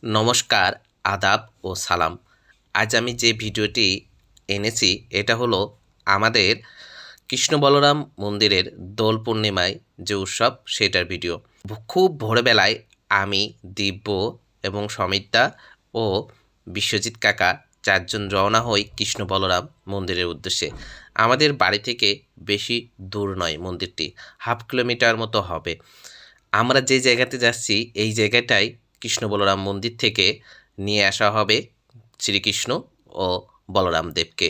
নমস্কার, আদাব ও সালাম। আজ আমি যে ভিডিওটি এনেছি এটা হলো আমাদের কৃষ্ণ বলরাম মন্দিরের দোল পূর্ণিমায় যে উৎসব সেটার ভিডিও। খুব ভোরবেলায় আমি, দিব্য এবং সমিতা ও বিশ্বজিৎ কাকা ৪ জন রওনা হই কৃষ্ণ বলরাম মন্দিরের উদ্দেশ্যে। আমাদের বাড়ি থেকে বেশি দূর নয় মন্দিরটি, ১/২ কিলোমিটার মতো হবে। আমরা যে জায়গাতে যাচ্ছি এই জায়গাটায় কৃষ্ণ বলরাম মন্দির থেকে নিয়ে আসা হবে শ্রীকৃষ্ণ ও বলরাম দেবকে।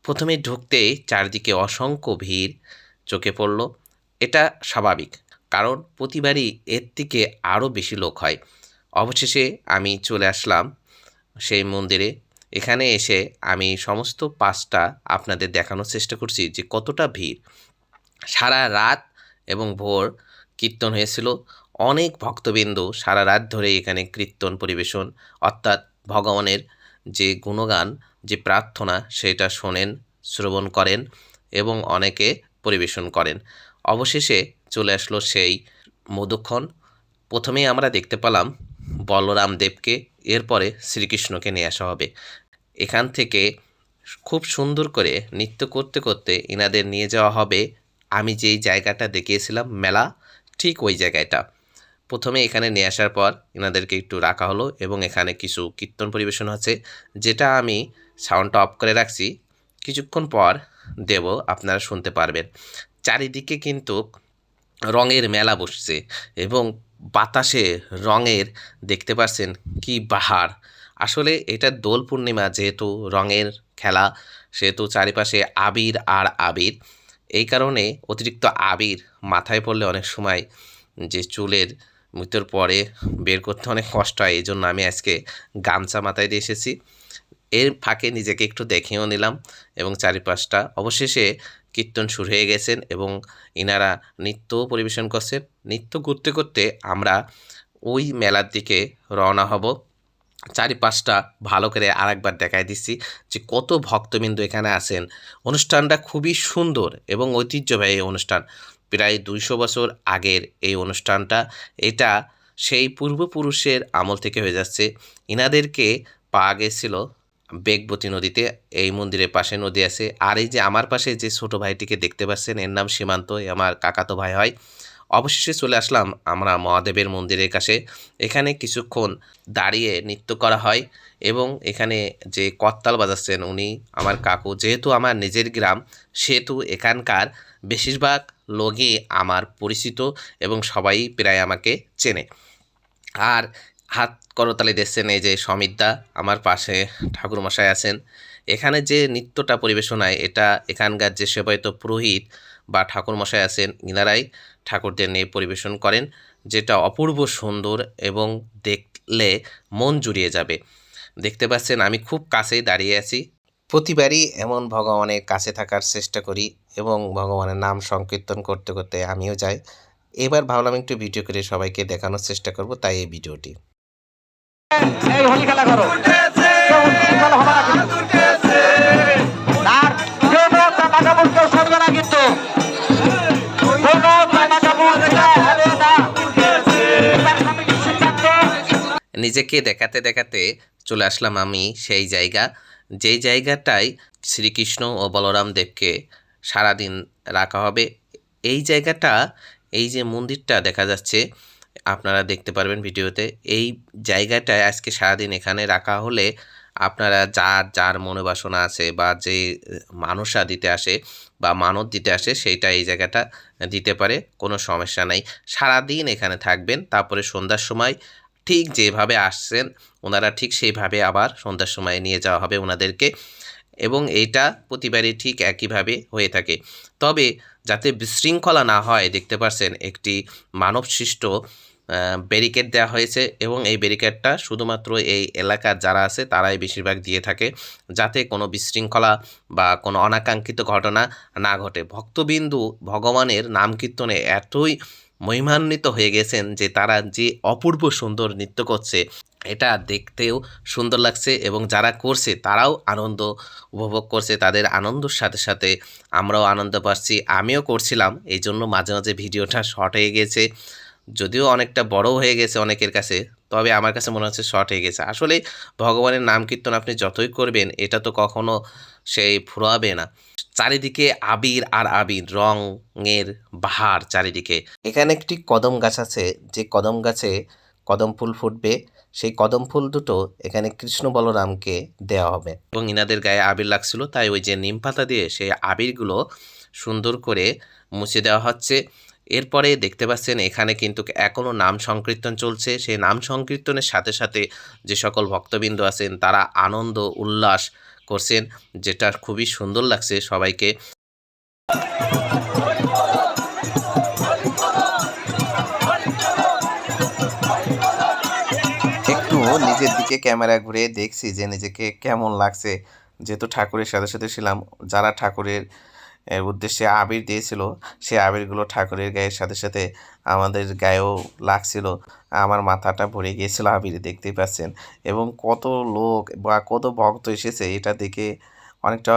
প্রথমে ঢুকতেই চারদিকে অসংখ্য ভিড় চোখে পড়ল। এটা স্বাভাবিক, কারণ প্রতিবারই এর থেকে আরও বেশি লোক হয়। অবশেষে আমি চলে আসলাম সেই মন্দিরে। এখানে এসে আমি সমস্ত পাশটা আপনাদের দেখানোর চেষ্টা করছি যে কতটা ভিড়। সারা রাত এবং ভোর কীর্তন হয়েছিল। অনেক ভক্তবৃন্দ সারা রাত ধরে এখানে কীর্তন পরিবেশন, অর্থাৎ ভগবানের যে গুণগান, যে প্রার্থনা সেটা শোনেন, শ্রবণ করেন এবং অনেকে পরিবেশন করেন। অবশেষে চলে আসলো সেই মধুক্ষণ। প্রথমেই আমরা দেখতে পেলাম বলরাম দেবকে, এরপরে শ্রীকৃষ্ণকে নিয়ে আসা হবে। এখান থেকে খুব সুন্দর করে নৃত্য করতে করতে এনাদের নিয়ে যাওয়া হবে আমি যেই জায়গাটা দেখিয়েছিলাম মেলা, ঠিক ওই জায়গাটা। প্রথমে এখানে নিয়ে আসার পর এনাদেরকে একটু রাখা হলো এবং এখানে কিছু কীর্তন পরিবেশন হচ্ছে, যেটা আমি সাউন্ডটা অফ করে রাখছি। কিছুক্ষণ পর দেব, আপনারা শুনতে পারবেন। চারিদিকে কিন্তু রঙের মেলা বসছে এবং বাতাসে রঙের দেখতে পাচ্ছেন কি বাহার। আসলে এটা দোল পূর্ণিমা, যেহেতু রঙের খেলা, সেহেতু চারিপাশে আবির আর আবির। এই কারণে অতিরিক্ত আবির মাথায় পড়লে অনেক সময় যে চুলের ভিতর পরে বের করতে অনেক কষ্ট হয়। এই জন্য আমি আজকে গামছা মাথায় দিয়ে এসেছি। এর ফাঁকে নিজেকে একটু দেখেও নিলাম এবং চারিপাশটা। অবশেষে কীর্তন শুরু হয়ে গেছেন এবং ইনারা নৃত্য পরিবেশন করছেন। নৃত্য করতে করতে আমরা ওই মেলার দিকে রওনা হব। চারিপাশটা ভালো করে আরেকবার দেখাই দিচ্ছি যে কত ভক্তবৃন্দ এখানে আছেন। অনুষ্ঠানটা খুবই সুন্দর এবং ঐতিহ্যবাহী অনুষ্ঠান। প্রায় ২০০ বছর আগের এই অনুষ্ঠানটা। এটা সেই পূর্বপুরুষের আমল থেকে হয়ে যাচ্ছে। ইনাদেরকে পাওয়া গেছিল বেগবতী নদীতে। এই মন্দিরের পাশে নদী আছে। আর এই যে আমার পাশে যে ছোট ভাইটিকে দেখতে পাচ্ছেন, এর নাম সীমান্ত, আমার কাকাতো ভাই হয়। অবশেষে চলে আসলাম আমরা মহাদেবের মন্দিরের কাছে। এখানে কিছুক্ষণ দাঁড়িয়ে নৃত্য করা হয় এবং এখানে যে করতাল বাজাচ্ছেন উনি আমার কাকু। যেহেতু আমার নিজের গ্রাম, সেহেতু এখানকার বেশিরভাগ লোকই আমার পরিচিত এবং সবাই প্রায় আমাকে চেনে। আর হাত করতালি দিচ্ছেন এই যে সমিতদা, আমার পাশে ঠাকুরমশাই আছেন। এখানে যে নৃত্যটা পরিবেশন হয় এটা এখানকার যে সেবায়িত পুরোহিত বা ঠাকুরমশাই আছেন, ইনারাই ঠাকুরদের নিয়ে পরিবেশন করেন, যেটা অপূর্ব সুন্দর এবং দেখলে মন জুড়িয়ে যাবে। দেখতে পাচ্ছেন আমি খুব কাছেই দাঁড়িয়ে আছি। প্রতিবারই এমন ভগবানের কাছে থাকার চেষ্টা করি এবং ভগবানের নাম সংকীর্তন করতে করতে আমিও যাই। এবার ভাবলাম একটু ভিডিও করে সবাইকে দেখানোর চেষ্টা করব, তাই এই ভিডিওটি। এই হোলি খেলা করো, কেউ উচ্ছৃঙ্খল হবে না কিন্তু। আর কেউ জামা কাপড় কেউ সরবে না কিন্তু, কোনো জামা কাপড় এটা হবে না। এবার কমিটির সিদ্ধান্ত। নিজেকে দেখাতে দেখাতে চলে আসলাম আমি সেই জায়গা, যেই জায়গাটায় শ্রীকৃষ্ণ ও বলরাম দেবকে সারাদিন রাখা হবে। এই জায়গাটা, এই যে মন্দিরটা দেখা যাচ্ছে, আপনারা দেখতে পারবেন ভিডিওতে। এই জায়গাটায় আজকে সারাদিন এখানে রাখা হলে আপনারা যার যার মনোবাসনা আছে বা যে মানসা দিতে আসে বা মানত দিতে আসে, সেইটা এই জায়গাটা দিতে পারে, কোনো সমস্যা নাই। সারাদিন এখানে থাকবেন, তারপরে সন্ধ্যার সময় ঠিক যেভাবে আসছেন ওনারা ঠিক সেইভাবে আবার সন্ধ্যার সময় নিয়ে যাওয়া হবে ওনাদেরকে। এবং এইটা প্রতিবারই ঠিক একইভাবে হয়ে থাকে। তবে যাতে বিশৃঙ্খলা না হয়, দেখতে পাচ্ছেন একটি মানবসৃষ্ট ব্যারিকেড দেওয়া হয়েছে এবং এই ব্যারিকেডটা শুধুমাত্র এই এলাকার যারা আছে তারাই বেশিরভাগ দিয়ে থাকে, যাতে কোনো বিশৃঙ্খলা বা কোনো অনাকাঙ্ক্ষিত ঘটনা না ঘটে। ভক্তবিন্দু ভগবানের নাম কীর্তনে এতই মহিমান্বিত হয়ে গেছেন যে তারা যে অপূর্ব সুন্দর নৃত্য করছে, এটা দেখতেও সুন্দর লাগছে এবং যারা করছে তারাও আনন্দ উপভোগ করছে। তাদের আনন্দের সাথে সাথে আমরাও আনন্দ পাচ্ছি। আমিও করছিলাম, এই জন্য মাঝে মাঝে ভিডিওটা শর্ট হয়ে গেছে। যদিও অনেকটা বড় হয়ে গেছে অনেকের কাছে, তবে আমার কাছে মনে হচ্ছে শর্ট হয়ে গেছে। আসলে ভগবানের নাম কীর্তন আপনি যতই করবেন এটা তো কখনো সেই ফুরাবে না। চারিদিকে আবির আর আবির, রঙের বাহার চারিদিকে। এখানে একটি কদম গাছ আছে, যে কদম গাছে কদম ফুল ফুটবে। সেই কদম ফুল দুটো এখানে কৃষ্ণ বলরামকে দেওয়া হবে এবং ইনাদের গায়ে আবির লাগছিল, তাই ওই যে নিম পাতা দিয়ে সেই আবিরগুলো সুন্দর করে মুছে দেওয়া হচ্ছে। এরপরে দেখতে পাচ্ছেন এখানে কিন্তু এখনও নাম সংকীর্তন চলছে। সেই নাম সংকীর্তনের সাথে সাথে যে সকল ভক্তবৃন্দ আছেন তারা আনন্দ উল্লাস করছেন, যেটা খুবই সুন্দর লাগছে সবাইকে। একটু নিজের দিকে ক্যামেরা ঘুরে দেখছি যে নিজেকে কেমন লাগছে, যেহেতু ঠাকুরের সাথে সাথে ছিলাম। যারা ঠাকুরের উদ্দেশ্যে আবির দিয়েছিল, সেই আবিরগুলো ঠাকুরের গায়ের সাথে সাথে আমাদের গায়েও লাগছিল। আমার মাথাটা ভরে গিয়েছিল আবিরে, দেখতেই পাচ্ছেন। এবং কত লোক বা কত ভক্ত এসেছে এটা দেখে অনেকটা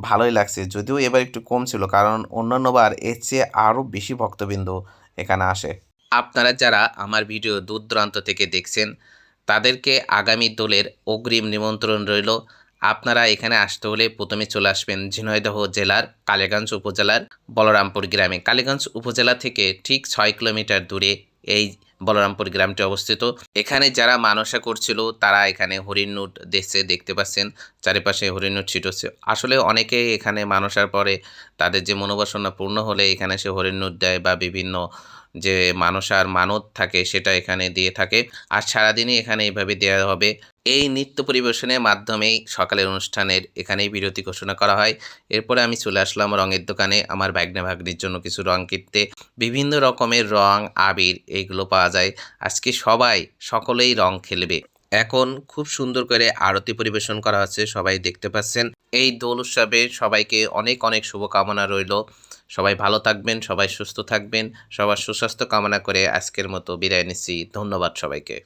ভালোই লাগছে। যদিও এবার একটু কম ছিল, কারণ অন্যান্যবার এর চেয়ে আরও বেশি ভক্তবৃন্দ এখানে আসে। আপনারা যারা আমার ভিডিও দূর দূরান্ত থেকে দেখছেন তাদেরকে আগামী দোলের অগ্রিম নিমন্ত্রণ রইল। আপনারা এখানে আসতে হলে প্রথমে চলে আসবেন ঝিনাইদহ জেলার কালীগঞ্জ উপজেলার বলরামপুর গ্রামে। কালীগঞ্জ উপজেলা থেকে ঠিক 6 কিলোমিটার দূরে এই বলরামপুর গ্রামটি অবস্থিত। এখানে যারা মানসা করছিল তারা এখানে হরিণনুট দেখতে পাচ্ছেন, চারিপাশে হরিণনুট ছিটছে। আসলে অনেকে এখানে মানসার পরে তাদের যে মনোবাসনা পূর্ণ হলে এখানে সে হরিণনুট দেয় বা বিভিন্ন যে মানসার মানত থাকে সেটা এখানে দিয়ে থাকে। আর সারাদিনই এখানে এইভাবে দেওয়া হবে। এই নৃত্য পরিবেশনের মাধ্যমেই সকালের অনুষ্ঠানের এখানেই বিরতি ঘোষণা করা হয়। এরপরে আমি চলে আসলাম রঙের দোকানে আমার ভাগ্নে ভাগ্নির জন্য কিছু রং কিনতে। বিভিন্ন রকমের রং, আবির এইগুলো পাওয়া যায়। আজকে সকলেই রং খেলবে। এখন খুব সুন্দর করে আরতি পরিবেশন করা হচ্ছে, সবাই দেখতে পাচ্ছেন। এই দোল উৎসবে সবাইকে অনেক অনেক শুভকামনা রইল। সবাই ভালো থাকবেন, সবাই সুস্থ থাকবেন, সবার সুস্বাস্থ্য কামনা করে আজকের মতো বিদায় নিচ্ছি। ধন্যবাদ সবাইকে।